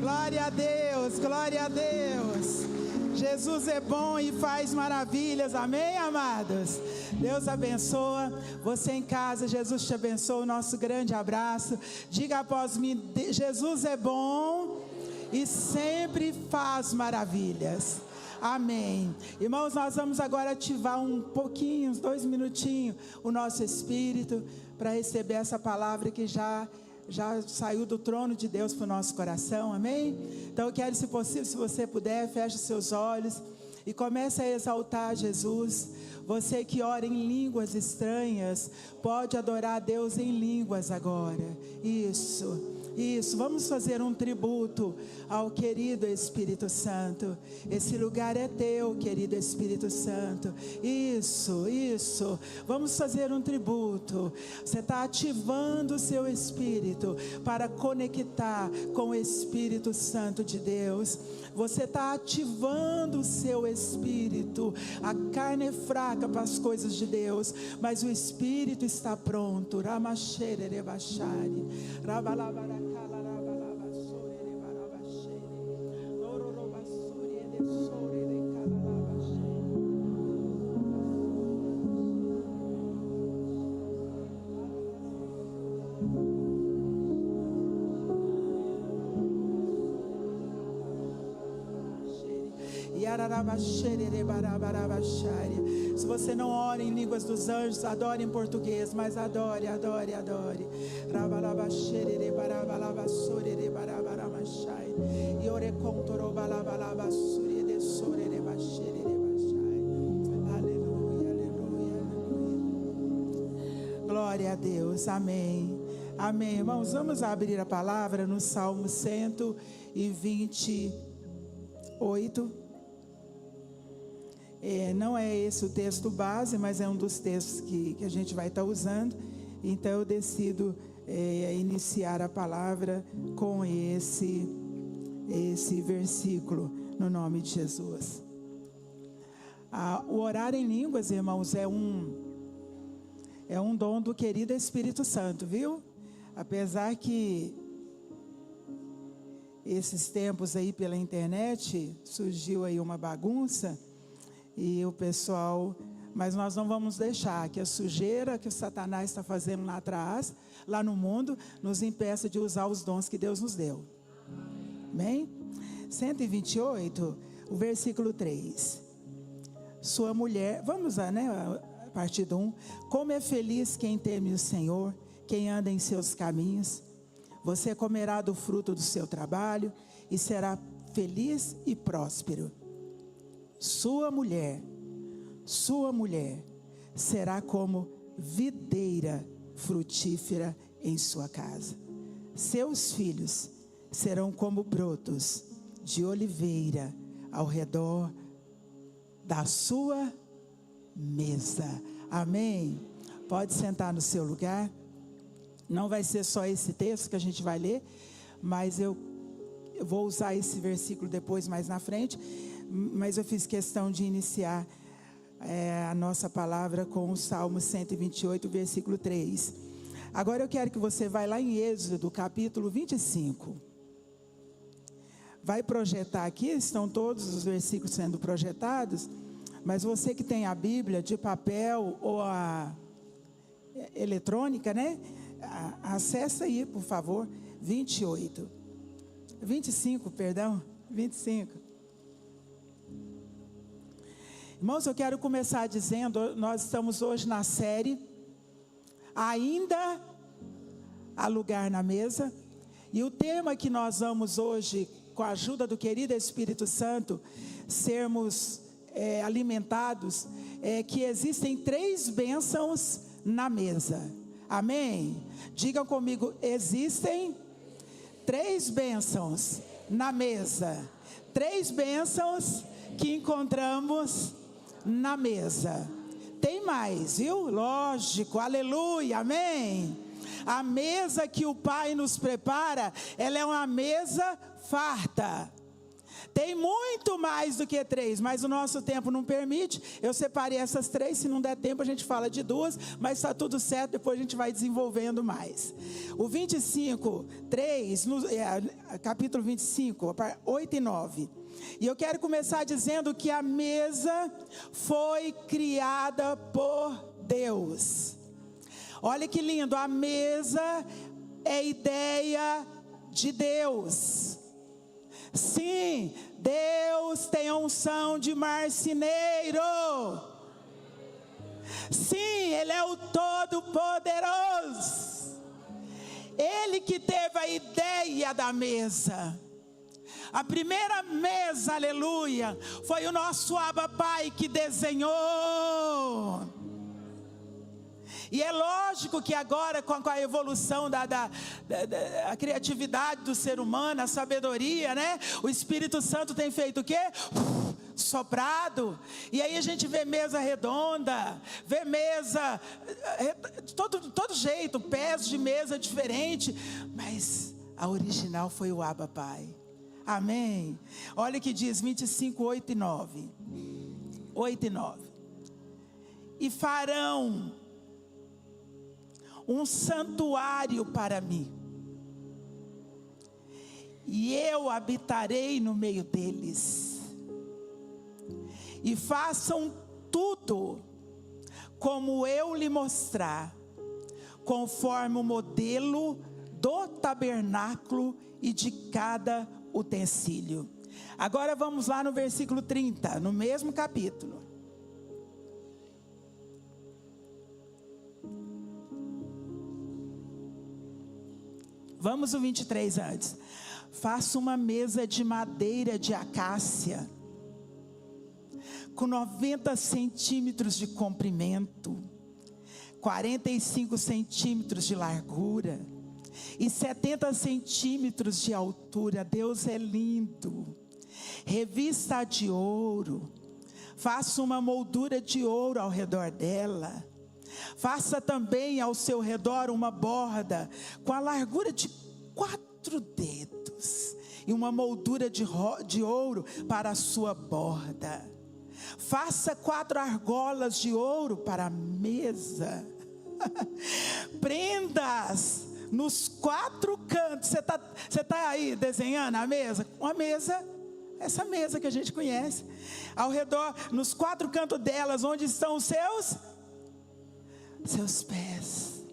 Glória a Deus, glória a Deus. Jesus é bom e faz maravilhas, amém, amados? Deus abençoa você em casa, Jesus te abençoa, o nosso grande abraço. Diga após mim: Jesus é bom e sempre faz maravilhas. Amém. Irmãos, nós vamos agora ativar um pouquinho, uns 2 minutinhos, o nosso espírito para receber essa palavra que já saiu do trono de Deus para o nosso coração, amém? Então eu quero, se possível, se você puder, feche seus olhos e comece a exaltar Jesus. Você que ora em línguas estranhas, pode adorar a Deus em línguas agora. Isso, vamos fazer um tributo ao querido Espírito Santo. Esse lugar é teu, querido Espírito Santo. Isso, vamos fazer um tributo. Você está ativando o seu espírito para conectar com o Espírito Santo de Deus. Você está ativando o seu espírito. A carne é fraca para as coisas de Deus, mas o espírito está pronto. Ramachere rebachare, rabalabara. Se você não ora em línguas dos anjos, adore em português, mas adore. Aleluia. Glória a Deus, amém. Amém, irmãos, vamos abrir a palavra no Salmo 128. Não é esse o texto base, mas é um dos textos que a gente vai estar usando. Então eu decido iniciar a palavra com esse versículo, no nome de Jesus. O orar em línguas, irmãos, é um dom do querido Espírito Santo, viu? Apesar que esses tempos aí pela internet surgiu aí uma bagunça, e o pessoal, mas nós não vamos deixar que a sujeira que o Satanás está fazendo lá atrás, lá no mundo, nos impeça de usar os dons que Deus nos deu. Amém? 128, o versículo 3. Sua mulher, vamos lá, né? A partir do 1. Como é feliz quem teme o Senhor, quem anda em seus caminhos. Você comerá do fruto do seu trabalho e será feliz e próspero. Sua mulher será como videira frutífera em sua casa. Seus filhos serão como brotos de oliveira ao redor da sua mesa. Amém? Pode sentar no seu lugar. Não vai ser só esse texto que a gente vai ler, mas eu vou usar esse versículo depois, mais na frente. Mas eu fiz questão de iniciar a nossa palavra com o Salmo 128, versículo 3. Agora eu quero que você vá lá em Êxodo, capítulo 25. Vai projetar aqui, estão todos os versículos sendo projetados, mas você que tem a Bíblia de papel ou a eletrônica, né? Acessa aí, por favor, 25. Irmãos, eu quero começar dizendo, nós estamos hoje na série Ainda há lugar na mesa, e o tema que nós vamos hoje, com a ajuda do querido Espírito Santo, sermos alimentados, é que existem 3 bênçãos na mesa. Amém? Digam comigo: existem 3 bênçãos na mesa. 3 bênçãos que encontramos na mesa. Tem mais, viu? Lógico, aleluia, amém. A mesa que o Pai nos prepara, ela é uma mesa farta. Tem muito mais do que 3, mas o nosso tempo não permite. Eu separei essas 3, se não der tempo a gente fala de 2, mas está tudo certo, depois a gente vai desenvolvendo mais. O 25, 3, capítulo 25, 8 e 9. E eu quero começar dizendo que a mesa foi criada por Deus. Olha que lindo, a mesa é ideia de Deus. Sim, Deus tem a unção de marceneiro. Sim, Ele é o Todo-Poderoso. Ele que teve a ideia da mesa. A primeira mesa, aleluia, foi o nosso Abba Pai que desenhou. E é lógico que agora com a evolução da criatividade do ser humano, a sabedoria, né? O Espírito Santo tem feito o quê? Soprado. E aí a gente vê mesa redonda, vê mesa, todo jeito, pés de mesa diferente. Mas a original foi o Abba Pai. Amém? Olha o que diz 25, 8 e 9. 8 e 9. E farão um santuário para mim, e eu habitarei no meio deles, e façam tudo como eu lhe mostrar, conforme o modelo do tabernáculo e de cada utensílio. Agora vamos lá no versículo 30, no mesmo capítulo. Vamos o 23 antes. Faça uma mesa de madeira de acácia, com 90 centímetros de comprimento, 45 centímetros de largura e 70 centímetros de altura. Deus é lindo. Revista de ouro. Faça uma moldura de ouro ao redor dela. Faça também ao seu redor uma borda com a largura de 4 dedos e uma moldura de ouro para a sua borda. Faça 4 argolas de ouro para a mesa. Prendas nos 4 cantos. Você tá aí desenhando a mesa? Uma mesa, essa mesa que a gente conhece. Ao redor, nos 4 cantos delas, onde estão os seus pés.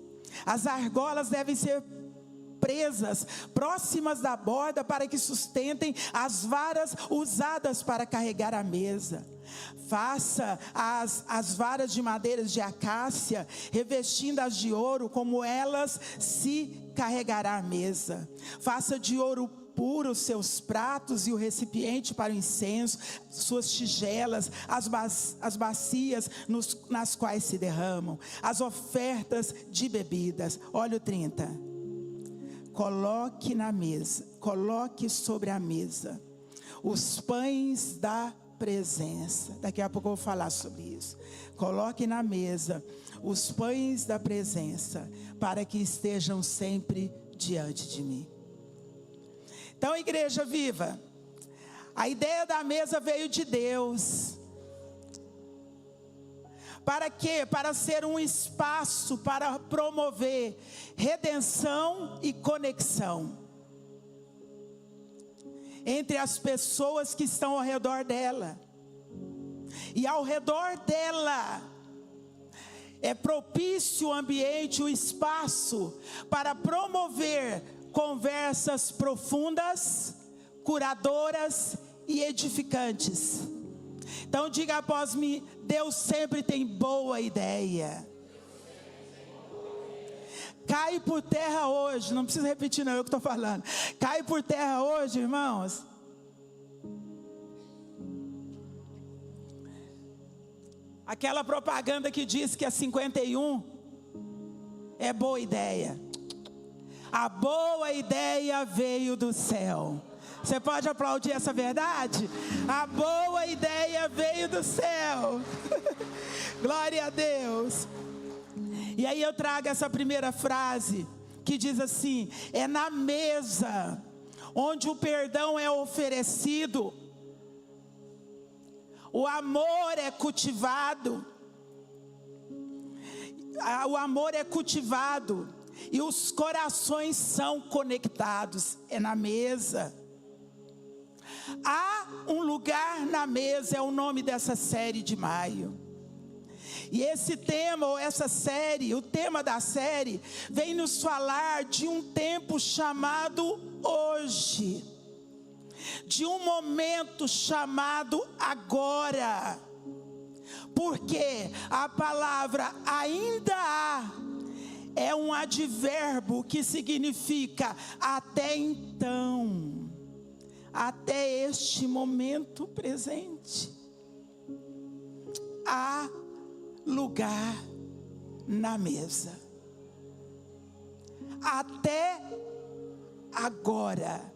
As argolas devem ser presas próximas da borda para que sustentem as varas usadas para carregar a mesa. Faça as varas de madeira de acácia, revestindo-as de ouro, como elas se carregará a mesa. Faça de ouro puro os seus pratos e o recipiente para o incenso, suas tigelas, as bacias nas quais se derramam, as ofertas de bebidas. Olha o 30. Coloque na mesa, coloque sobre a mesa os pães da presença. Daqui a pouco eu vou falar sobre isso. Coloque na mesa os pães da presença, para que estejam sempre diante de mim. Então, igreja viva, a ideia da mesa veio de Deus. Para quê? Para ser um espaço para promover redenção e conexão entre as pessoas que estão ao redor dela. E ao redor dela é propício o ambiente, o espaço para promover conversas profundas, curadoras e edificantes. Então diga após mim: Deus sempre tem boa ideia. Cai por terra hoje, não precisa repetir não, eu que estou falando. Cai por terra hoje, irmãos, aquela propaganda que diz que a 51 é boa ideia. A boa ideia veio do céu. Você pode aplaudir essa verdade? A boa ideia veio do céu. Glória a Deus. E aí eu trago essa primeira frase que diz assim: é na mesa onde o perdão é oferecido, o amor é cultivado, e os corações são conectados. É na mesa. Há um lugar na mesa, é o nome dessa série de maio. E esse tema, ou essa série, o tema da série, vem nos falar de um tempo chamado hoje, de um momento chamado agora, porque a palavra ainda há é um advérbio que significa até então, até este momento presente. Há lugar na mesa, até agora,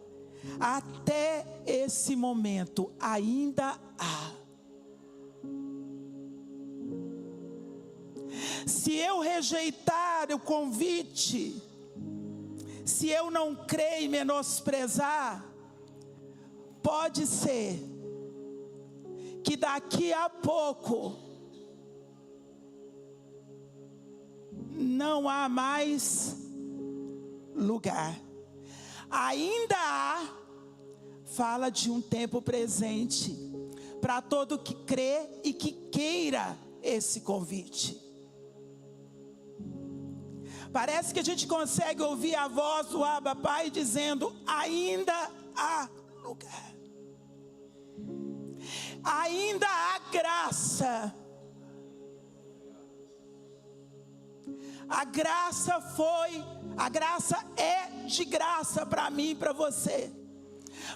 até esse momento ainda há. Se eu rejeitar o convite, se eu não crer e menosprezar, pode ser que daqui a pouco não há mais lugar. Ainda há, fala de um tempo presente para todo que crê e que queira esse convite. Parece que a gente consegue ouvir a voz do Abba Pai dizendo: ainda há lugar, ainda há graça. A graça é de graça para mim e para você,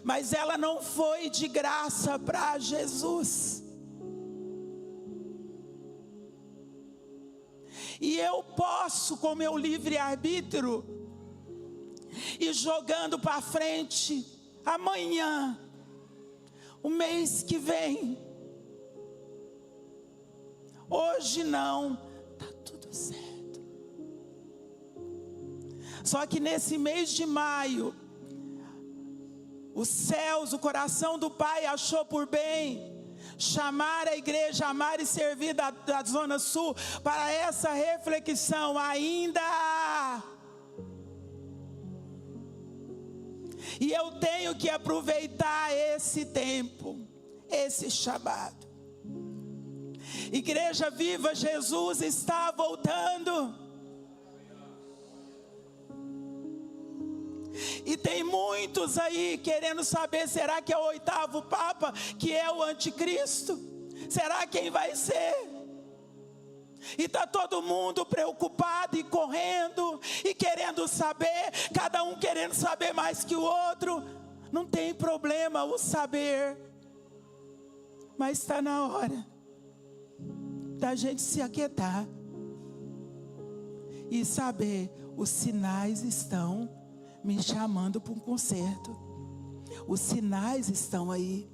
mas ela não foi de graça para Jesus. E eu posso, com meu livre-arbítrio, ir jogando para frente, amanhã, o mês que vem, hoje não, está tudo certo. Só que nesse mês de maio, os céus, o coração do Pai achou por bem chamar a igreja, amar e servir da Zona Sul para essa reflexão. Ainda há. E eu tenho que aproveitar esse tempo, esse chamado. Igreja viva, Jesus está voltando. E tem muitos aí querendo saber, será que é o 8º Papa que é o anticristo? Será quem vai ser? E está todo mundo preocupado e correndo e querendo saber, cada um querendo saber mais que o outro. Não tem problema o saber, mas está na hora da gente se aquietar e saber, os sinais estão me chamando para um concerto. Os sinais estão aí.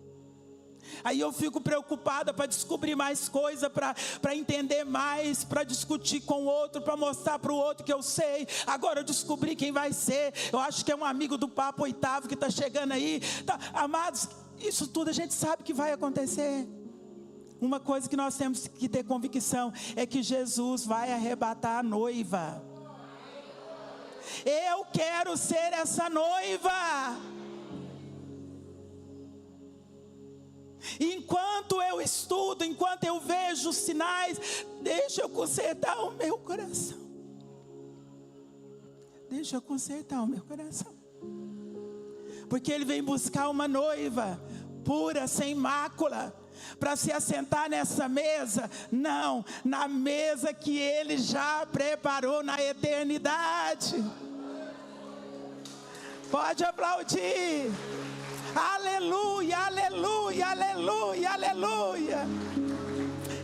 Aí eu fico preocupada para descobrir mais coisa, para entender mais, para discutir com o outro, para mostrar para o outro que eu sei. Agora eu descobri quem vai ser. Eu acho que é um amigo do Papa 8º que está chegando aí. Tá, amados, isso tudo a gente sabe que vai acontecer. Uma coisa que nós temos que ter convicção é que Jesus vai arrebatar a noiva. Eu quero ser essa noiva. Enquanto eu estudo, enquanto eu vejo os sinais, deixa eu consertar o meu coração. Deixa eu consertar o meu coração. Porque Ele vem buscar uma noiva pura, sem mácula, para se assentar nessa mesa. Não, na mesa que Ele já preparou na eternidade. Pode aplaudir. Aleluia, aleluia, aleluia, aleluia.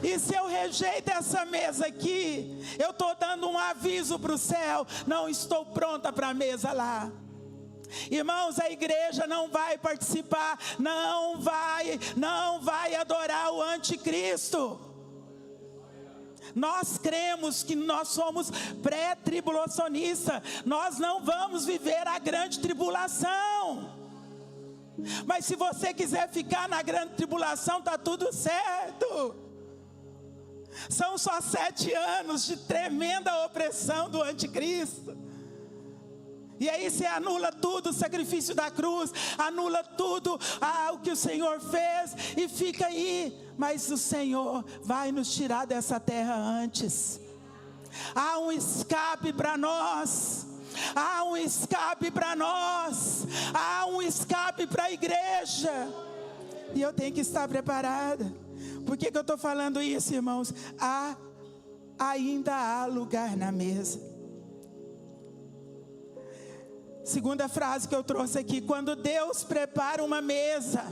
E se eu rejeito essa mesa aqui, eu estou dando um aviso para o céu: não estou pronta para a mesa lá. Irmãos, a igreja não vai participar, não vai adorar o anticristo. Nós cremos que nós somos pré-tribulacionistas. Nós não vamos viver a grande tribulação. Mas se você quiser ficar na grande tribulação, está tudo certo. São só 7 anos de tremenda opressão do anticristo. E aí você anula tudo, o sacrifício da cruz, anula tudo o que o Senhor fez e fica aí. Mas o Senhor vai nos tirar dessa terra antes. Há um escape para nós. Há um escape para nós. Há um escape para a igreja. E eu tenho que estar preparada. Por que eu estou falando isso, irmãos? Ainda há lugar na mesa. Segunda frase que eu trouxe aqui: quando Deus prepara uma mesa,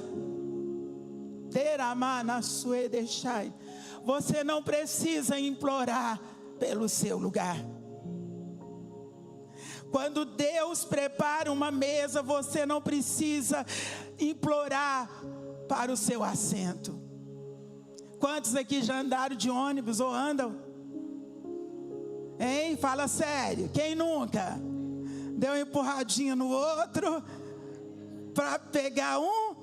você não precisa implorar pelo seu lugar. Quando Deus prepara uma mesa, você não precisa implorar para o seu assento. Quantos aqui já andaram de ônibus ou andam? Hein? Fala sério, quem nunca? Deu uma empurradinha no outro para pegar um.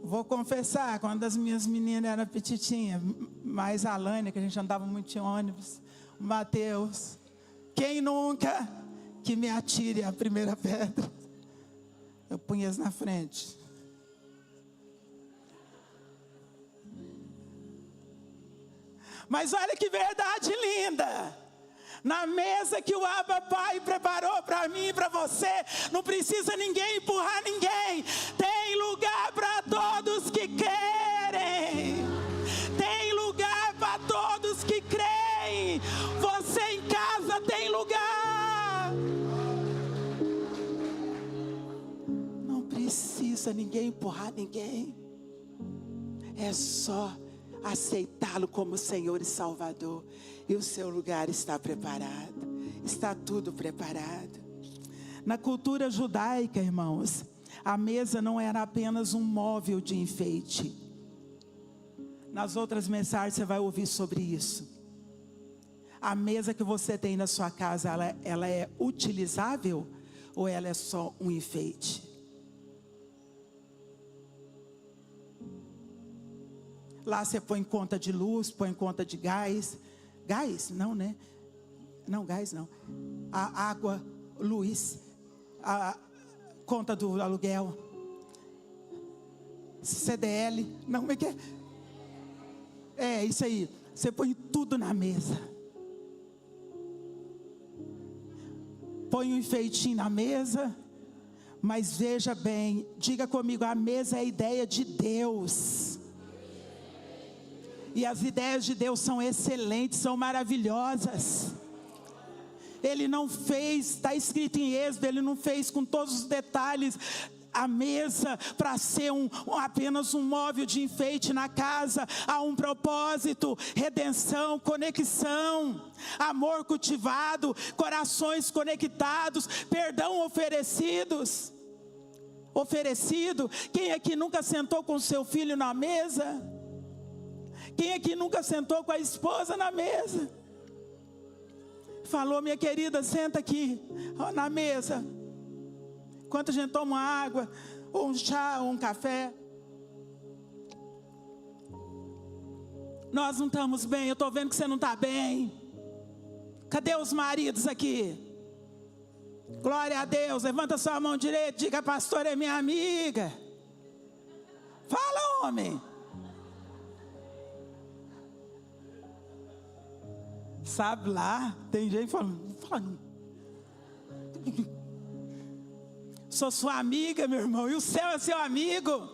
Vou confessar, quando as minhas meninas eram petitinhas, mais a Lânia, que a gente andava muito em ônibus, o Mateus, quem nunca que me atire a primeira pedra? Eu punha eles na frente. Mas olha que verdade linda. Na mesa que o Abba Pai preparou para mim e para você, não precisa ninguém empurrar ninguém. Tem lugar para todos que querem. Tem lugar para todos que creem. Você em casa tem lugar. Não precisa ninguém empurrar ninguém. É só aceitá-lo como Senhor e Salvador, e o seu lugar está preparado, está tudo preparado. Na cultura judaica, irmãos, a mesa não era apenas um móvel de enfeite. Nas outras mensagens você vai ouvir sobre isso. A mesa que você tem na sua casa, ela é utilizável ou ela é só um enfeite? Lá você põe conta de luz, põe conta de gás. Gás? Não, né? Não, gás não. A água, luz, a conta do aluguel. CDL. Não, como é que é? É, isso aí. Você põe tudo na mesa. Põe um enfeitinho na mesa. Mas veja bem, diga comigo, a mesa é a ideia de Deus. E as ideias de Deus são excelentes, são maravilhosas. Ele não fez, está escrito em Êxodo, Ele não fez com todos os detalhes a mesa para ser apenas um móvel de enfeite na casa. Há um propósito: redenção, conexão, amor cultivado, corações conectados, perdão oferecido. Quem aqui nunca sentou com seu filho na mesa? Quem aqui nunca sentou com a esposa na mesa? Falou: minha querida, senta aqui na mesa. Enquanto a gente toma uma água, ou um chá, ou um café. Nós não estamos bem, eu estou vendo que você não está bem. Cadê os maridos aqui? Glória a Deus, levanta sua mão direita, diga: a pastora é minha amiga. Fala, homem. Sabe lá, tem gente falando, sou sua amiga, meu irmão, e o céu é seu amigo.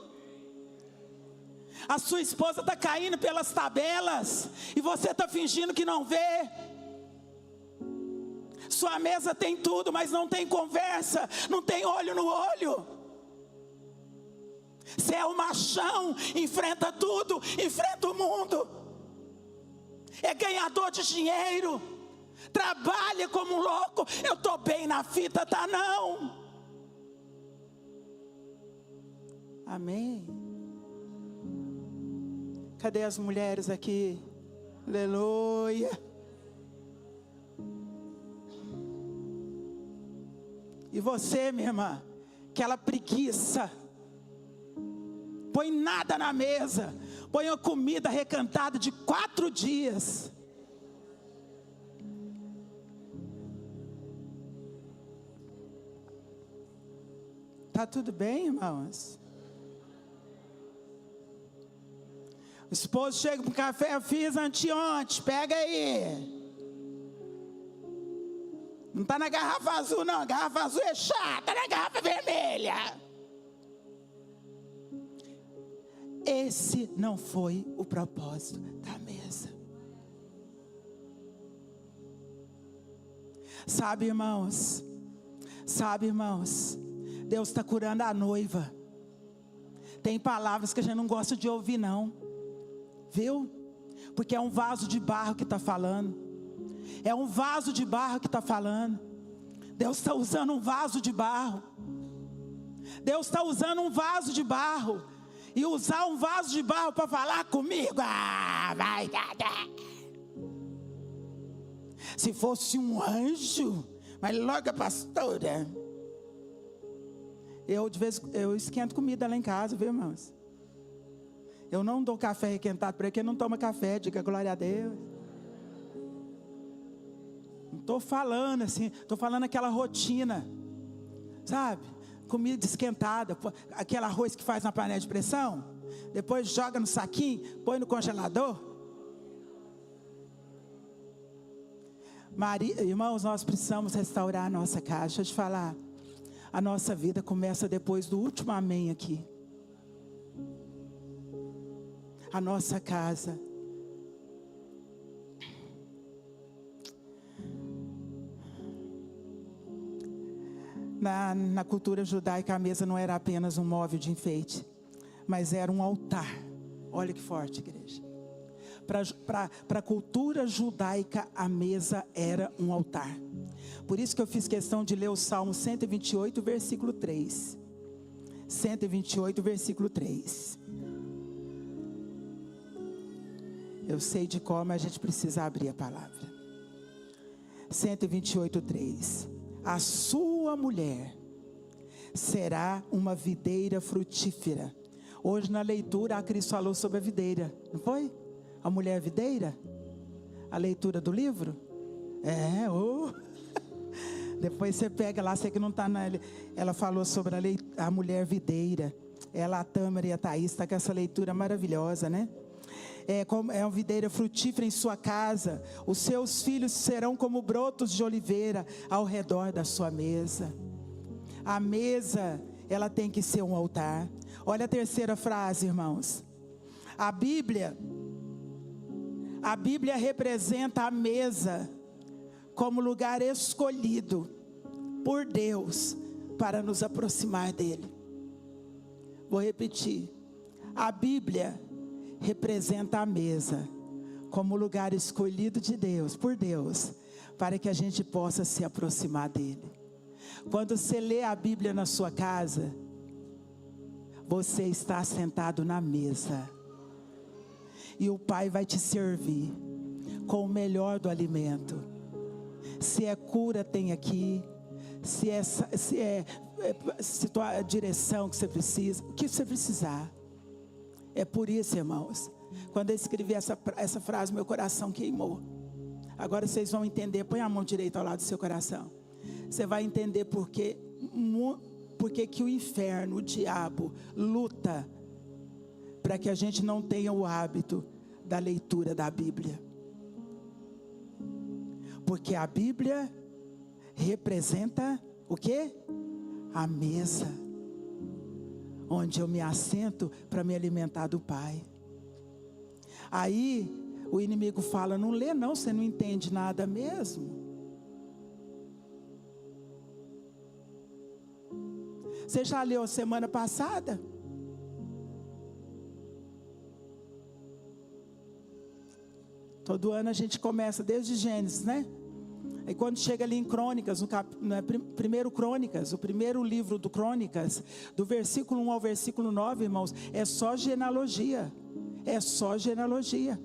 A sua esposa está caindo pelas tabelas, e você está fingindo que não vê. Sua mesa tem tudo, mas não tem conversa, não tem olho no olho. Você é o machão, enfrenta tudo, enfrenta o mundo. É ganhador de dinheiro, trabalha como um louco. Eu estou bem na fita, tá não? Amém? Cadê as mulheres aqui? Aleluia. E você, minha irmã, aquela preguiça, põe nada na mesa, põe uma comida recantada de 4 dias. Tá tudo bem, irmãos? O esposo chega pro café, eu fiz anteontem, pega aí. Não está na garrafa azul não, a garrafa azul é chata, está na garrafa vermelha. Esse não foi o propósito da mesa. Sabe, irmãos, Deus está curando a noiva. Tem palavras que a gente não gosta de ouvir não, viu? Porque é um vaso de barro que está falando. É um vaso de barro que está falando. Deus está usando um vaso de barro. Deus está usando um vaso de barro. E usar um vaso de barro para falar comigo, vai. Se fosse um anjo, mas logo a pastora. Eu esquento comida lá em casa, viu, irmãos? Eu não dou café requentado para quem não toma café, diga glória a Deus. Não estou falando assim, estou falando aquela rotina, sabe? Comida esquentada, aquele arroz que faz na panela de pressão, depois joga no saquinho, põe no congelador. Irmãos, nós precisamos restaurar a nossa casa. Deixa eu te falar, a nossa vida começa depois do último amém aqui. A nossa casa. Na cultura judaica, a mesa não era apenas um móvel de enfeite, mas era um altar. Olha que forte, igreja. Para a cultura judaica, a mesa era um altar. Por isso que eu fiz questão de ler o Salmo 128, versículo 3. 128, versículo 3. Eu sei de como a gente precisa abrir a palavra. 128, 3. A sua mulher será uma videira frutífera. Hoje na leitura a Cris falou sobre a videira, não foi? A mulher videira? A leitura do livro? Depois você pega lá, sei que não está na... Ela falou sobre a mulher videira. Ela, a Tâmara e a Thaís, está com essa leitura maravilhosa, né? É uma videira frutífera em sua casa. Os seus filhos serão como brotos de oliveira ao redor da sua mesa. A mesa, ela tem que ser um altar. Olha a terceira frase, irmãos. A Bíblia representa a mesa como lugar escolhido por Deus para nos aproximar dele. Vou repetir. A Bíblia representa a mesa como lugar escolhido de Deus, por Deus, para que a gente possa se aproximar dele. Quando você lê a Bíblia na sua casa, você está sentado na mesa e o Pai vai te servir com o melhor do alimento. Se é cura, tem aqui. Se é a direção que você precisa, o que você precisar. É por isso, irmãos, quando eu escrevi essa frase, meu coração queimou. Agora vocês vão entender. Põe a mão direita ao lado do seu coração. Você vai entender por que que o inferno, o diabo, luta para que a gente não tenha o hábito da leitura da Bíblia. Porque a Bíblia representa o quê? A mesa, onde eu me assento para me alimentar do Pai. Aí o inimigo fala: não lê não, você não entende nada mesmo. Você já leu semana passada? Todo ano a gente começa desde Gênesis, né? E quando chega ali em Crônicas, primeiro Crônicas, o primeiro livro do Crônicas, do versículo 1 ao versículo 9, irmãos, é só genealogia. É só genealogia.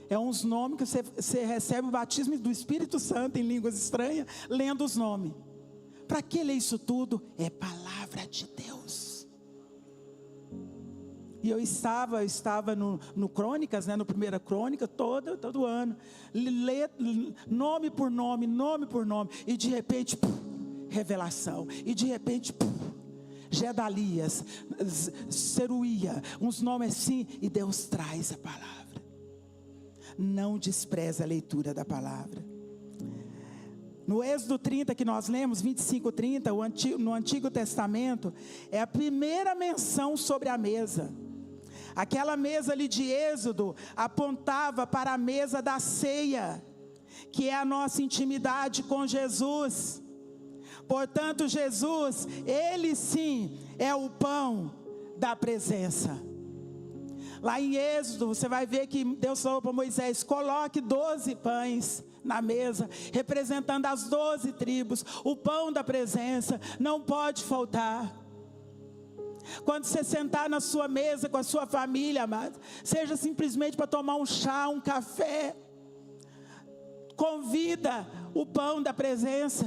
É uns nomes que você recebe o batismo do Espírito Santo em línguas estranhas, lendo os nomes. Para que ler isso tudo? É palavra de Deus. E eu estava no Crônicas, né, no Primeira Crônica, todo ano, nome por nome, e de repente, revelação, e de repente, Gedalias, Seruia, uns nomes assim, e Deus traz a palavra. Não despreze a leitura da palavra. No Êxodo 30 que nós lemos, 25, 30, no Antigo Testamento, é a primeira menção sobre a mesa. Aquela mesa ali de Êxodo apontava para a mesa da ceia, que é a nossa intimidade com Jesus. Portanto, Jesus, Ele sim é o pão da presença. Lá em Êxodo, você vai ver que Deus falou para Moisés: coloque 12 pães na mesa, representando as 12 tribos. O pão da presença não pode faltar. Quando você sentar na sua mesa com a sua família, amado, seja simplesmente para tomar um chá, um café, convida o pão da presença.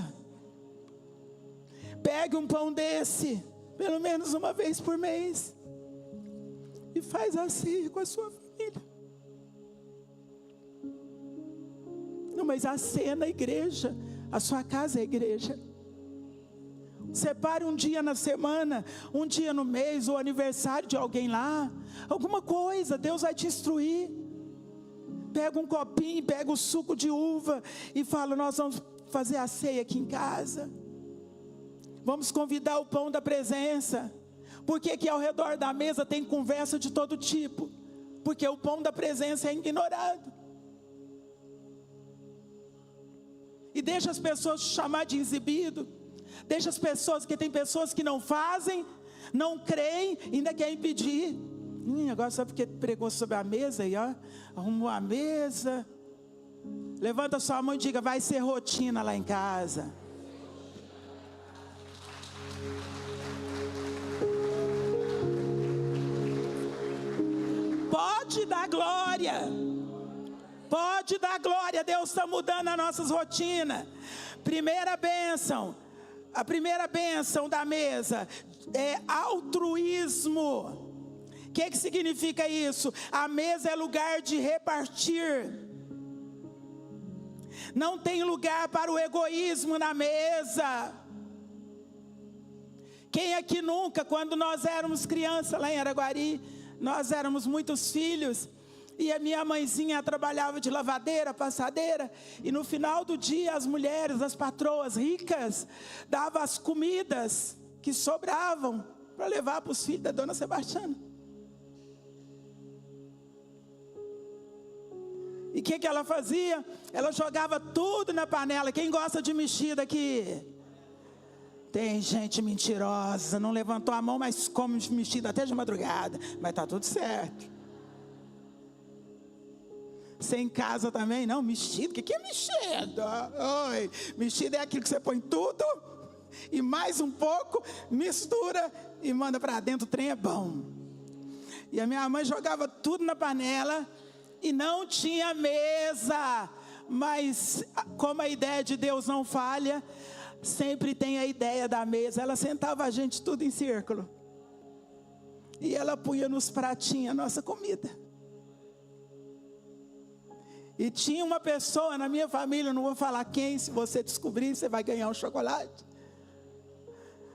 Pegue um pão desse, pelo menos uma vez por mês, e faz assim com a sua família. Não, mas a ceia na igreja, a sua casa é a igreja. Separe um dia na semana, um dia no mês, o aniversário de alguém lá, alguma coisa, Deus vai te instruir. Pega um copinho, pega o suco de uva e fala: nós vamos fazer a ceia aqui em casa. Vamos convidar o pão da presença. Porque aqui ao redor da mesa tem conversa de todo tipo. Porque o pão da presença é ignorado. E deixa as pessoas te chamar de exibido. Deixa as pessoas, que tem pessoas que não fazem, não creem, ainda querem pedir. Agora só porque pregou sobre a mesa aí, ó, arrumou a mesa. Levanta sua mão e diga: vai ser rotina lá em casa. Pode dar glória. Pode dar glória. Deus está mudando as nossas rotinas. Primeira bênção. A primeira bênção da mesa é altruísmo. O que significa isso? A mesa é lugar de repartir. Não tem lugar para o egoísmo na mesa. Quem aqui nunca, quando nós éramos crianças lá em Araguari, nós éramos muitos filhos, e a minha mãezinha trabalhava de lavadeira, passadeira, e no final do dia as mulheres, as patroas ricas, davam as comidas que sobravam para levar para os filhos da dona Sebastiana. E o que ela fazia? Ela jogava tudo na panela. Quem gosta de mexida aqui? Tem gente mentirosa, não levantou a mão, mas come mexida até de madrugada. Mas está tudo certo. Você em casa também? Não, mexida, o que é mexida? Oi, mexida é aquilo que você põe tudo e mais um pouco, mistura e manda para dentro, o trem é bom. E a minha mãe jogava tudo na panela e não tinha mesa. Mas como a ideia de Deus não falha, sempre tem a ideia da mesa. Ela sentava a gente tudo em círculo e ela punha nos pratinhos a nossa comida. E tinha uma pessoa na minha família, não vou falar quem, se você descobrir, você vai ganhar um chocolate.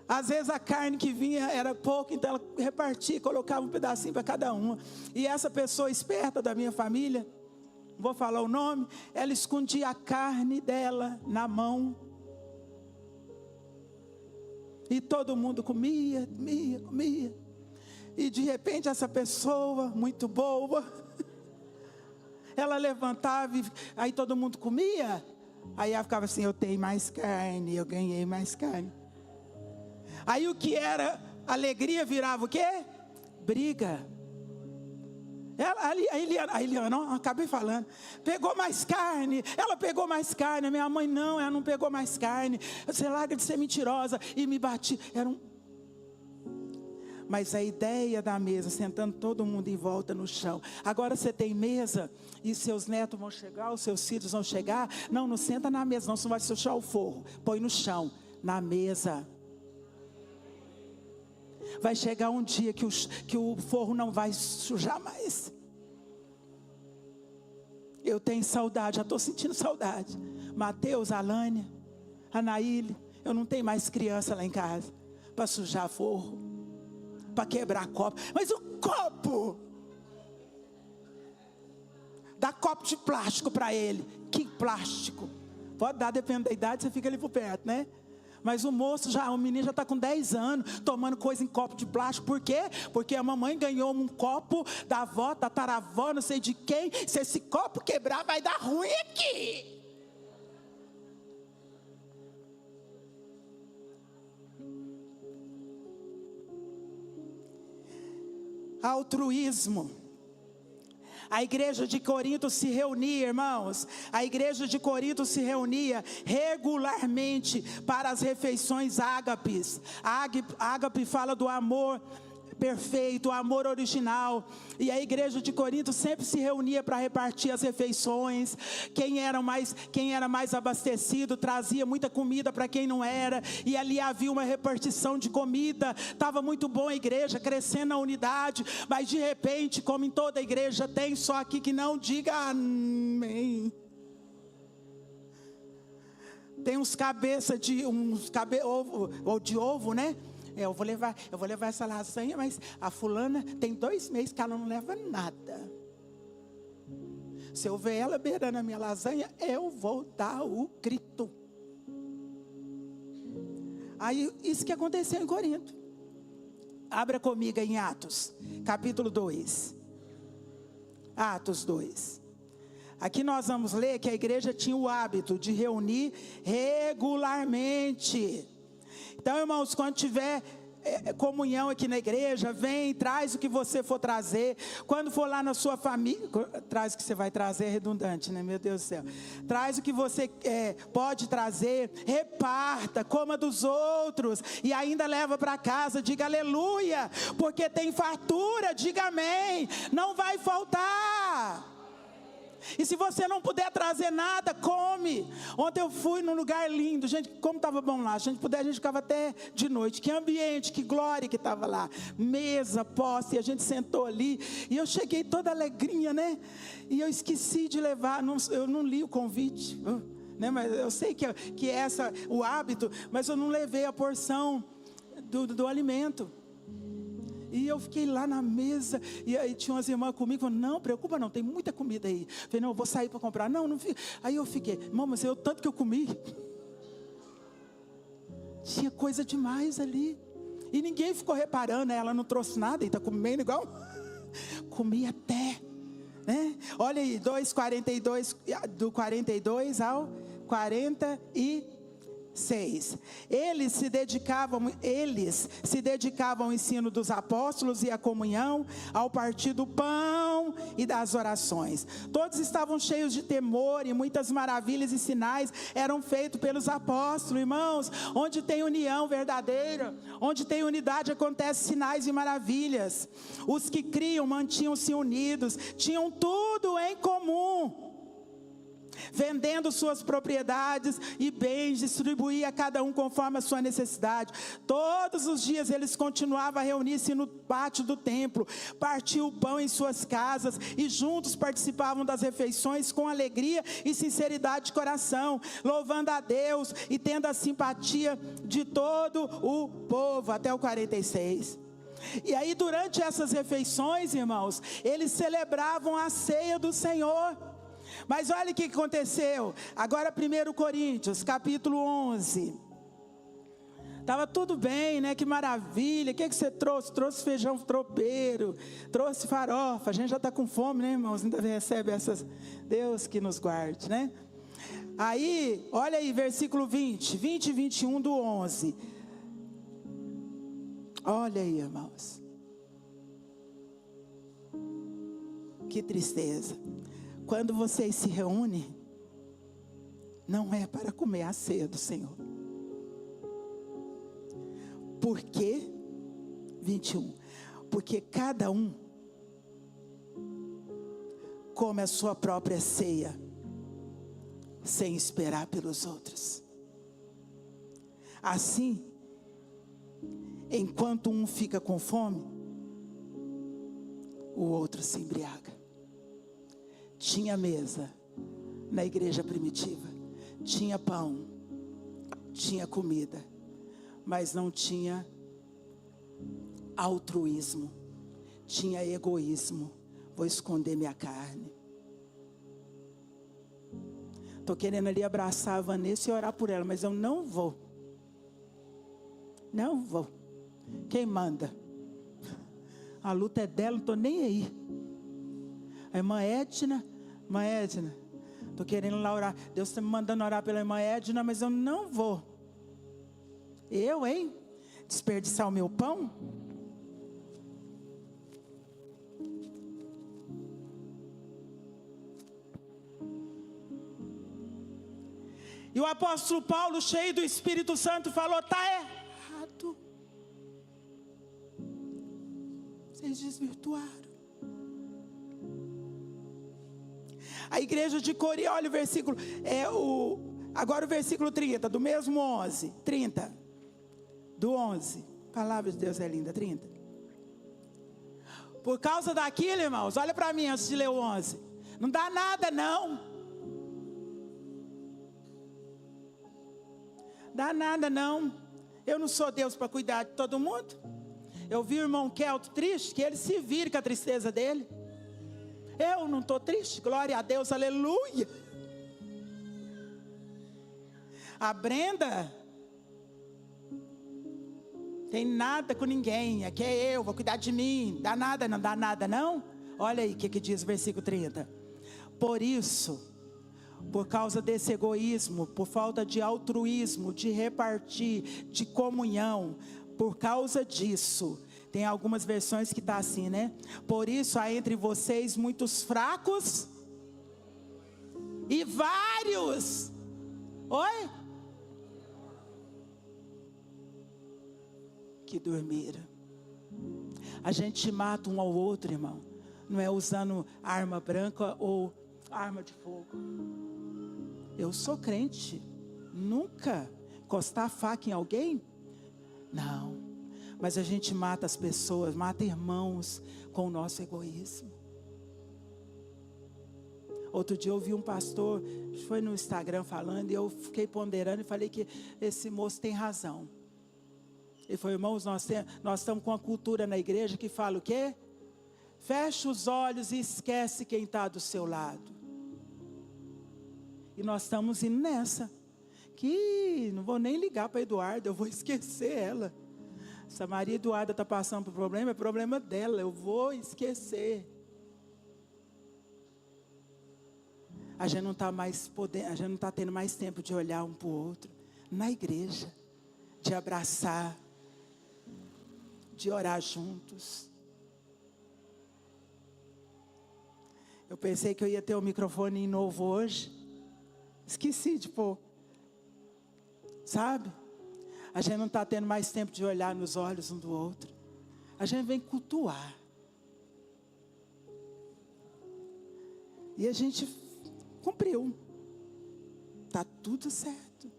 Às vezes a carne que vinha era pouco, então ela repartia, colocava um pedacinho para cada uma. E essa pessoa esperta da minha família, não vou falar o nome, ela escondia a carne dela na mão. E todo mundo comia. E de repente essa pessoa, muito boa, ela levantava, aí todo mundo comia. Aí ela ficava assim: eu tenho mais carne, eu ganhei mais carne. Aí o que era alegria virava o quê? Briga. A Eliana, não, acabei falando, pegou mais carne, ela pegou mais carne. A minha mãe não, ela não pegou mais carne. Você larga de ser mentirosa. E me bati, Mas a ideia da mesa, sentando todo mundo em volta no chão. Agora você tem mesa e seus netos vão chegar, os seus filhos vão chegar. Não senta na mesa, não, senão vai sujar o forro. Põe no chão, na mesa. Vai chegar um dia que o forro não vai sujar mais. Eu tenho saudade, já estou sentindo saudade. Mateus, Alânia, Anaíle, eu não tenho mais criança lá em casa para sujar forro, para quebrar copo. Mas o copo, dá copo de plástico para ele. Que plástico? Pode dar, dependendo da idade, você fica ali por perto, né? Mas o menino já está com 10 anos, tomando coisa em copo de plástico. Por quê? Porque a mamãe ganhou um copo da avó, da taravó, não sei de quem. Se esse copo quebrar, vai dar ruim aqui. Altruísmo. A igreja de Corinto se reunia, irmãos. A igreja de Corinto se reunia regularmente para as refeições ágapes. Ágape fala do amor perfeito, o amor original. E a igreja de Corinto sempre se reunia para repartir as refeições. Quem era mais abastecido trazia muita comida para quem não era, e ali havia uma repartição de comida. Estava muito bom a igreja, crescendo a unidade. Mas de repente, como em toda a igreja tem, só aqui que não diga amém, tem uns cabeça de ovo, né? Eu vou levar essa lasanha, mas a fulana tem 2 meses que ela não leva nada. Se eu ver ela beirando a minha lasanha, eu vou dar o grito. Aí, isso que aconteceu em Corinto. Abra comigo em Atos, capítulo 2. Atos 2. Aqui nós vamos ler que a igreja tinha o hábito de reunir regularmente. Então, irmãos, quando tiver comunhão aqui na igreja, vem, traz o que você for trazer. Quando for lá na sua família, traz o que você vai trazer, é redundante, né? Meu Deus do céu. Traz o que você pode trazer, reparta, coma dos outros e ainda leva para casa. Diga aleluia, porque tem fartura. Diga amém, não vai faltar. E se você não puder trazer nada, come. Ontem eu fui num lugar lindo, gente, como estava bom lá. Se a gente puder, a gente ficava até de noite. Que ambiente, que glória que estava lá. Mesa, posta, e a gente sentou ali. E eu cheguei toda alegrinha, né? E eu esqueci de levar, eu não li o convite, né? Mas eu sei que é o hábito, mas eu não levei a porção do alimento. E eu fiquei lá na mesa, e aí tinha umas irmãs comigo, falaram, não, preocupa não, tem muita comida aí. Eu falei, não, eu vou sair para comprar. Não fica. Aí eu fiquei, irmão, mas tanto que eu comi. Tinha coisa demais ali. E ninguém ficou reparando, né? Ela não trouxe nada, e está comendo igual. Comi até, né? Olha aí, 2:42, do 42 ao 46. Eles se dedicavam ao ensino dos apóstolos e à comunhão, ao partir do pão e das orações. Todos estavam cheios de temor, e muitas maravilhas e sinais eram feitos pelos apóstolos. Irmãos, onde tem união verdadeira, onde tem unidade, acontecem sinais e maravilhas. Os que criam mantinham-se unidos, tinham tudo em comum. Vendendo suas propriedades e bens, distribuía a cada um conforme a sua necessidade. Todos os dias eles continuavam a reunir-se no pátio do templo, partiam o pão em suas casas e juntos participavam das refeições com alegria e sinceridade de coração, louvando a Deus e tendo a simpatia de todo o povo. Até o 46. E aí, durante essas refeições, irmãos, eles celebravam a ceia do Senhor. Mas olha o que aconteceu. Agora 1 Coríntios, capítulo 11. Estava tudo bem, né? Que maravilha. O que você trouxe? Trouxe feijão tropeiro, trouxe farofa. A gente já está com fome, né, irmãos? Ainda recebe essas. Deus que nos guarde, né? Aí, olha aí, versículo 20 e 21 do 11. Olha aí, irmãos. Que tristeza. Quando vocês se reúnem, não é para comer a ceia do Senhor. Por quê? 21. Porque cada um come a sua própria ceia, sem esperar pelos outros. Assim, enquanto um fica com fome, o outro se embriaga. Tinha mesa na igreja primitiva, tinha pão, tinha comida, mas não tinha altruísmo, tinha egoísmo. Vou esconder minha carne. Estou querendo ali abraçar a Vanessa e orar por ela, mas eu não vou. Não vou. Quem manda? A luta é dela, não estou nem aí. A irmã Edna, estou querendo lá orar. Deus está me mandando orar pela irmã Edna, mas eu não vou. Eu, hein? Desperdiçar o meu pão? E o apóstolo Paulo, cheio do Espírito Santo, falou: está errado. Vocês desvirtuaram. A igreja de Corinto, olha o versículo, agora o versículo 30, do mesmo 11, 30, do 11, a palavra de Deus é linda, 30. Por causa daquilo, irmãos, olha para mim antes de ler o 11, não dá nada não. Dá nada não. Eu não sou Deus para cuidar de todo mundo. Eu vi o irmão Kelto triste, que ele se vire com a tristeza dele. Eu não estou triste, glória a Deus, aleluia. A Brenda tem nada com ninguém, aqui é eu, vou cuidar de mim. Dá nada não. Olha aí o que diz o versículo 30. Por isso, por causa desse egoísmo, por falta de altruísmo, de repartir, de comunhão, por causa disso, tem algumas versões que está assim, né? Por isso há entre vocês muitos fracos e vários. Oi? Que dormiram. A gente mata um ao outro, irmão. Não é usando arma branca ou arma de fogo. Eu sou crente. Nunca encostar a faca em alguém? Não. Mas a gente mata as pessoas, mata irmãos com o nosso egoísmo. Outro dia eu ouvi um pastor, foi no Instagram falando, e eu fiquei ponderando e falei que esse moço tem razão. Ele falou: irmãos, nós estamos com uma cultura na igreja que fala o quê? Fecha os olhos e esquece quem está do seu lado. E nós estamos indo nessa. Que não vou nem ligar para a Eduarda, eu vou esquecer ela. Se a Maria Eduarda está passando por problema, é problema dela, eu vou esquecer. A gente não está mais podendo, a gente não está tendo mais tempo de olhar um para o outro. Na igreja, de abraçar, de orar juntos. Eu pensei que eu ia ter um microfone novo hoje. Esqueci de pôr. Sabe? A gente não está tendo mais tempo de olhar nos olhos um do outro. A gente vem cultuar. E a gente cumpriu. Está tudo certo.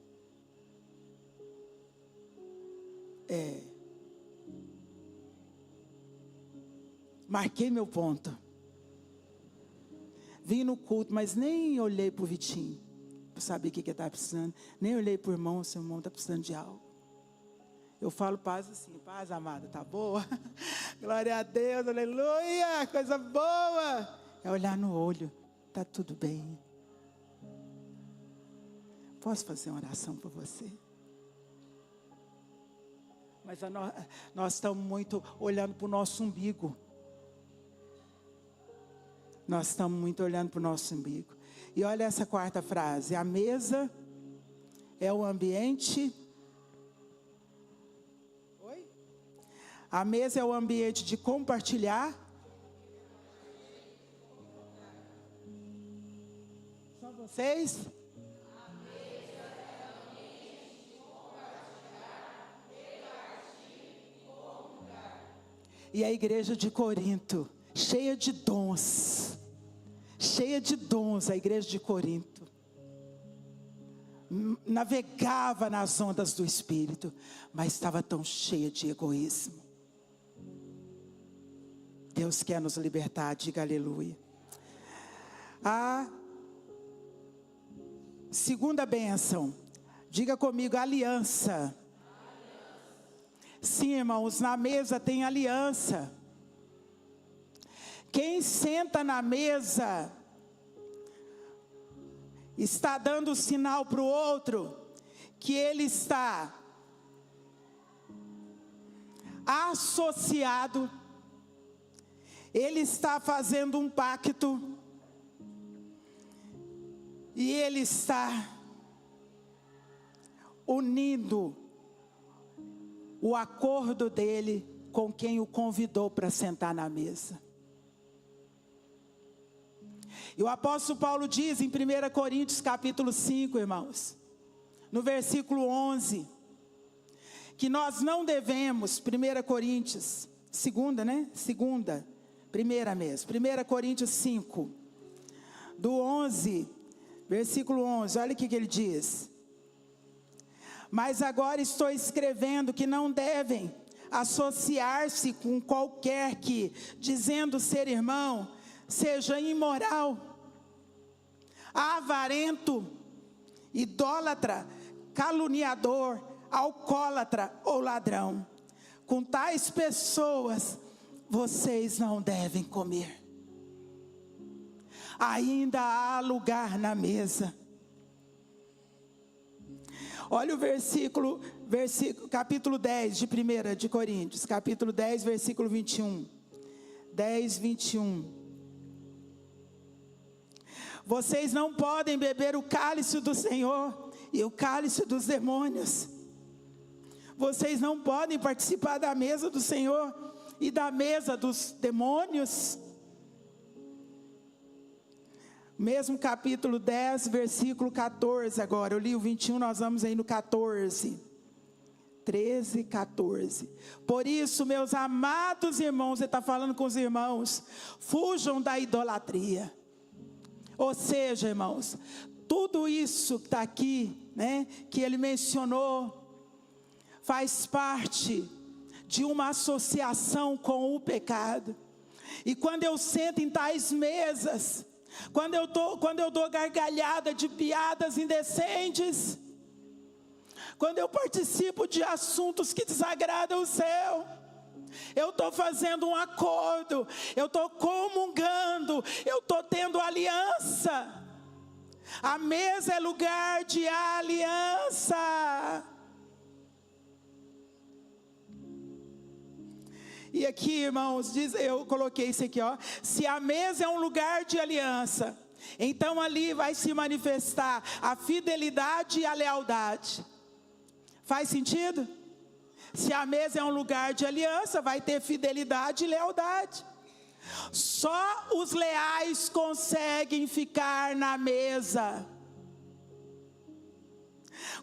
Marquei meu ponto. Vim no culto, mas nem olhei para o Vitinho, para saber o que ele estava precisando. Nem olhei para o irmão, se o irmão está precisando de algo. Eu falo paz assim: paz, amada, tá boa? Glória a Deus, aleluia, coisa boa. É olhar no olho, tá tudo bem. Posso fazer uma oração por você? Mas nós estamos muito olhando para o nosso umbigo. Nós estamos muito olhando para o nosso umbigo. E olha essa quarta frase: a mesa é o ambiente. Oi? A mesa é o ambiente de compartilhar. Só vocês? A mesa é o ambiente de compartilhar, repartir e comungar. E a igreja de Corinto, cheia de dons, a igreja de Corinto. navegava nas ondas do Espírito, mas estava tão cheia de egoísmo. Deus quer nos libertar, diga aleluia. A segunda bênção, diga comigo, aliança. Sim, irmãos, na mesa tem aliança. Quem senta na mesa está dando sinal para o outro que ele está associado, ele está fazendo um pacto e ele está unindo o acordo dele com quem o convidou para sentar na mesa. E o apóstolo Paulo diz em 1 Coríntios capítulo 5, irmãos, no versículo 11, que nós não devemos, 1 Coríntios, primeira mesmo, 1 Coríntios 5, do 11, versículo 11, olha o que ele diz. Mas agora estou escrevendo que não devem associar-se com qualquer que, dizendo ser irmão, seja imoral, avarento, idólatra, caluniador, alcoólatra ou ladrão. Com tais pessoas vocês não devem comer. Ainda há lugar na mesa. Olha o versículo, capítulo 10 de 1 de Coríntios, capítulo 10, versículo 21. 10, 21. Vocês não podem beber o cálice do Senhor e o cálice dos demônios. Vocês não podem participar da mesa do Senhor e da mesa dos demônios. Mesmo capítulo 10, versículo 14 agora. Eu li o 21, nós vamos aí no 14. 13, 14. Por isso, meus amados irmãos, ele está falando com os irmãos, fujam da idolatria. Ou seja, irmãos, tudo isso que está aqui, né, que ele mencionou, faz parte de uma associação com o pecado. E quando eu sento em tais mesas, quando eu dou gargalhada de piadas indecentes, quando eu participo de assuntos que desagradam o céu, eu estou fazendo um acordo, eu estou comungando, eu estou tendo aliança. A mesa é lugar de aliança. E aqui, irmãos, eu coloquei isso aqui, ó. Se a mesa é um lugar de aliança, então ali vai se manifestar a fidelidade e a lealdade. Faz sentido? Se a mesa é um lugar de aliança, vai ter fidelidade e lealdade. Só os leais conseguem ficar na mesa.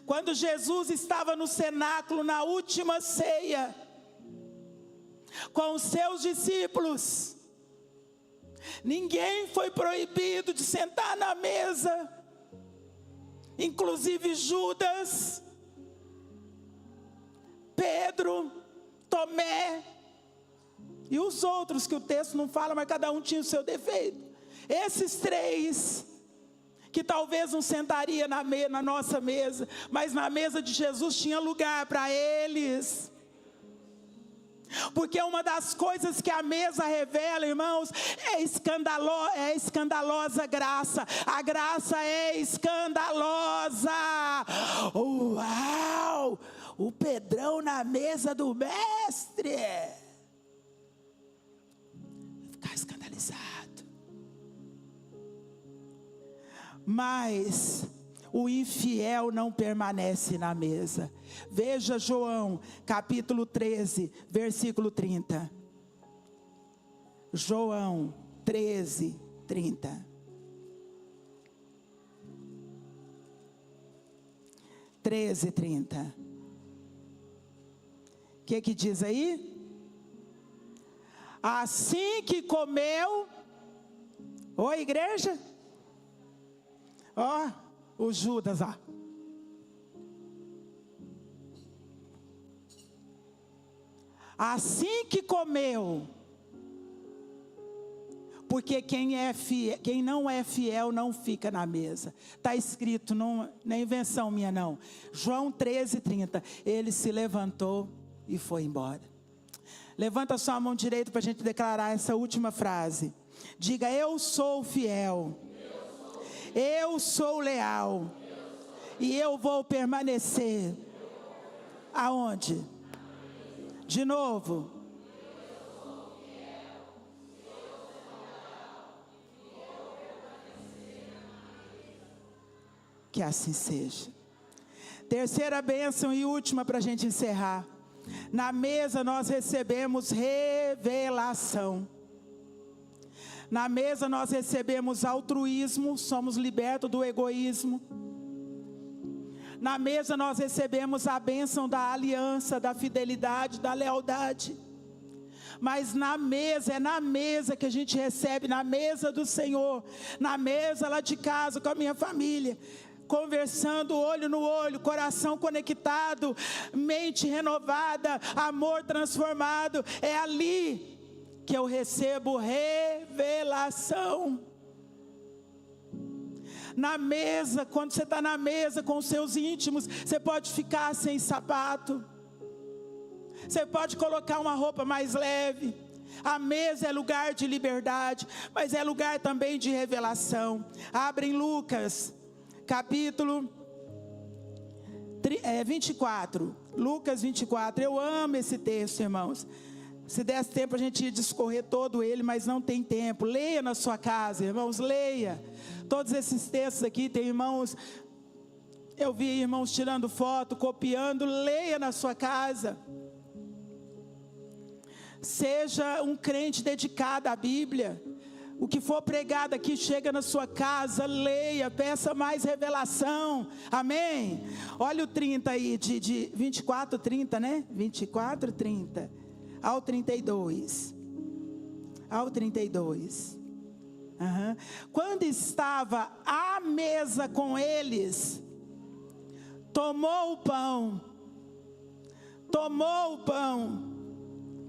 Quando Jesus estava no cenáculo na última ceia, com os seus discípulos, ninguém foi proibido de sentar na mesa, inclusive Judas, Pedro, Tomé e os outros que o texto não fala, mas cada um tinha o seu defeito. Esses três que talvez não sentaria na nossa mesa, mas na mesa de Jesus tinha lugar para eles. Porque uma das coisas que a mesa revela, irmãos, é escandalosa graça. A graça é escandalosa. Uau! O Pedrão na mesa do mestre. Ficar escandalizado. Mas o infiel não permanece na mesa. Veja João, capítulo 13, versículo 30. João 13, 30. 13, 30. O que diz aí? Assim que comeu. Oi, igreja? Ó, o Judas, ó. assim que comeu. Porque quem não é fiel não fica na mesa. Está escrito, não é invenção minha não. João 13:30. Ele se levantou e foi embora. Levanta sua mão direita para a gente declarar essa última frase. Diga: eu sou fiel. Eu sou leal. E eu vou permanecer. Aonde? De novo. Que assim seja. Terceira bênção e última para a gente encerrar. Na mesa nós recebemos revelação. Na mesa nós recebemos altruísmo, somos libertos do egoísmo. Na mesa nós recebemos a bênção da aliança, da fidelidade, da lealdade. Mas na mesa, é na mesa que a gente recebe, na mesa do Senhor, na mesa lá de casa com a minha família, conversando olho no olho, coração conectado, mente renovada, amor transformado. É ali que eu recebo revelação. Na mesa, quando você está na mesa com os seus íntimos, você pode ficar sem sapato, você pode colocar uma roupa mais leve. A mesa é lugar de liberdade, mas é lugar também de revelação. Abre em Lucas capítulo 24, Lucas 24, eu amo esse texto, irmãos. Se desse tempo a gente ia discorrer todo ele, mas não tem tempo. Leia na sua casa, irmãos, leia. Todos esses textos aqui, tem irmãos, eu vi irmãos tirando foto, copiando, leia na sua casa. Seja um crente dedicado à Bíblia. O que for pregado aqui, chega na sua casa, leia, peça mais revelação, amém? Olha o 30 aí, de 24, 30, né? 24, 30, ao 32, ao 32. Quando estava à mesa com eles, tomou o pão,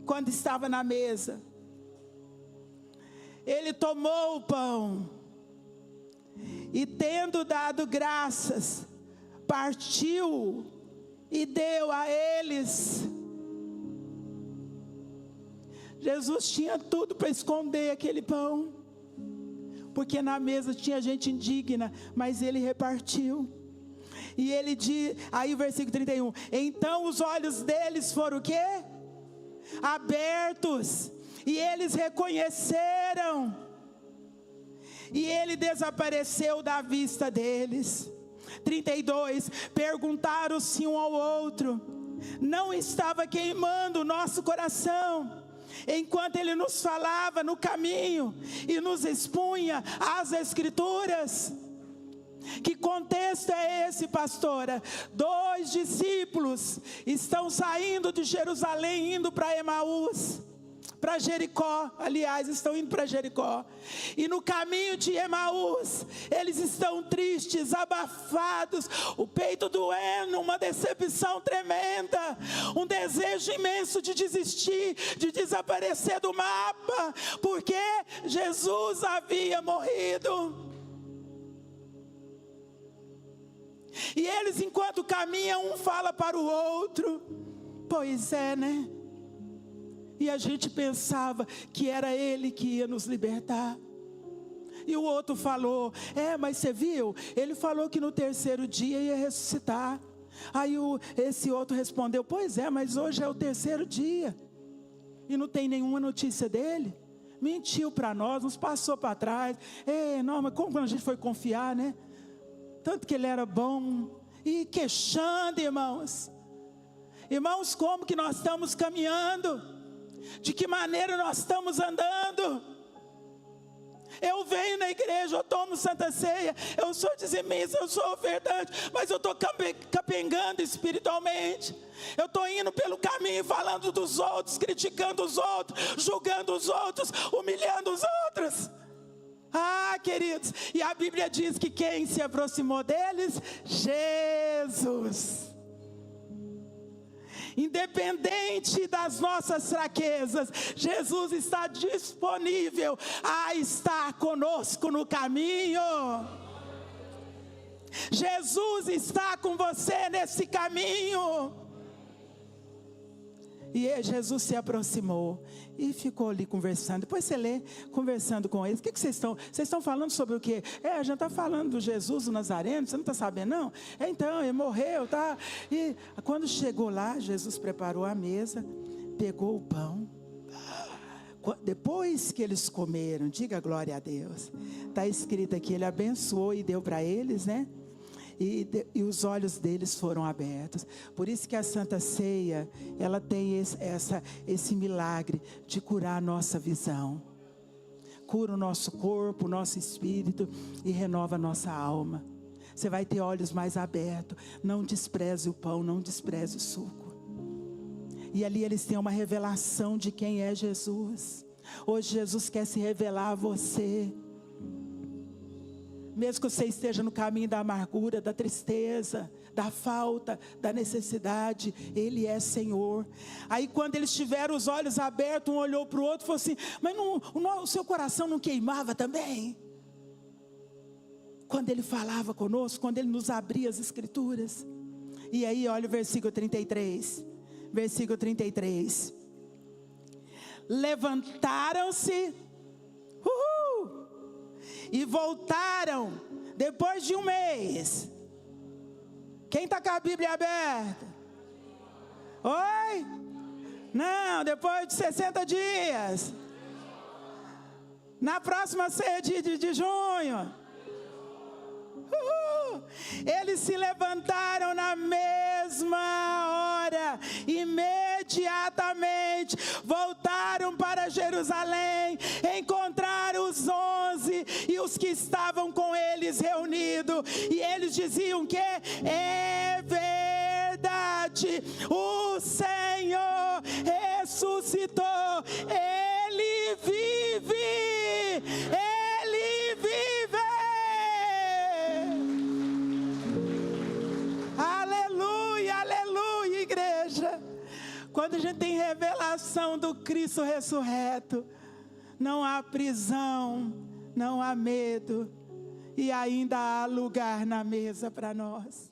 quando estava na mesa, ele tomou o pão, e tendo dado graças, partiu e deu a eles. Jesus tinha tudo para esconder aquele pão, porque na mesa tinha gente indigna, mas ele repartiu. E ele diz, aí o versículo 31, então os olhos deles foram o quê? Abertos, e eles reconheceram, e ele desapareceu da vista deles. 32, perguntaram-se um ao outro, não estava queimando o nosso coração, enquanto ele nos falava no caminho, e nos expunha as Escrituras? Que contexto é esse, pastora? 2 discípulos estão saindo de Jerusalém, indo para Emaús, para Jericó, aliás, estão indo para Jericó, e no caminho de Emaús, eles estão tristes, abafados, o peito doendo, uma decepção tremenda, um desejo imenso de desistir, de desaparecer do mapa, porque Jesus havia morrido. E eles, enquanto caminham, um fala para o outro, pois é, né? E a gente pensava que era ele que ia nos libertar. E o outro falou, mas você viu? Ele falou que no 3º dia ia ressuscitar. Aí esse outro respondeu, pois é, mas hoje é o 3º dia. E não tem nenhuma notícia dele. Mentiu para nós, nos passou para trás. Não, mas como quando a gente foi confiar, né? Tanto que ele era bom. E queixando, irmãos. Irmãos, como que nós estamos caminhando? De que maneira nós estamos andando? Eu venho na igreja, eu tomo Santa Ceia, eu sou dizimista, eu sou ofertante, mas eu estou capengando espiritualmente. Eu estou indo pelo caminho falando dos outros, criticando os outros, julgando os outros, humilhando os outros. Ah, queridos, e a Bíblia diz que quem se aproximou deles? Jesus. Independente das nossas fraquezas, Jesus está disponível a estar conosco no caminho. Jesus está com você nesse caminho. E Jesus se aproximou e ficou ali conversando. Depois você lê, conversando com eles. O que vocês estão? Vocês estão falando sobre o quê? A gente está falando do Jesus o Nazareno. Você não está sabendo, não? Então, ele morreu, tá? E quando chegou lá, Jesus preparou a mesa, pegou o pão. Depois que eles comeram, diga glória a Deus. Está escrito aqui, ele abençoou e deu para eles, né? E os olhos deles foram abertos. Por isso que a Santa Ceia, ela tem esse milagre de curar a nossa visão. Cura o nosso corpo, o nosso espírito e renova a nossa alma. Você vai ter olhos mais abertos. Não despreze o pão, não despreze o suco. E ali eles têm uma revelação de quem é Jesus. Hoje Jesus quer se revelar a você. Mesmo que você esteja no caminho da amargura, da tristeza, da falta, da necessidade, Ele é Senhor. Aí quando eles tiveram os olhos abertos, um olhou para o outro e falou assim: mas o seu coração não queimava também? Quando Ele falava conosco, quando Ele nos abria as Escrituras. E aí olha o versículo 33. Versículo 33. Levantaram-se e voltaram depois de um mês. Quem está com a Bíblia aberta? Oi? Não, depois de 60 dias. Na próxima ceia de junho. Eles se levantaram na mesma hora, imediatamente voltaram para Jerusalém, encontraram os 11 e os que estavam com eles reunidos, e eles diziam que é verdade, o Senhor ressuscitou, Ele vive, Ele vive. Aleluia, igreja. Quando a gente tem revelação do Cristo ressurreto, não há prisão, não há medo, e ainda há lugar na mesa para nós.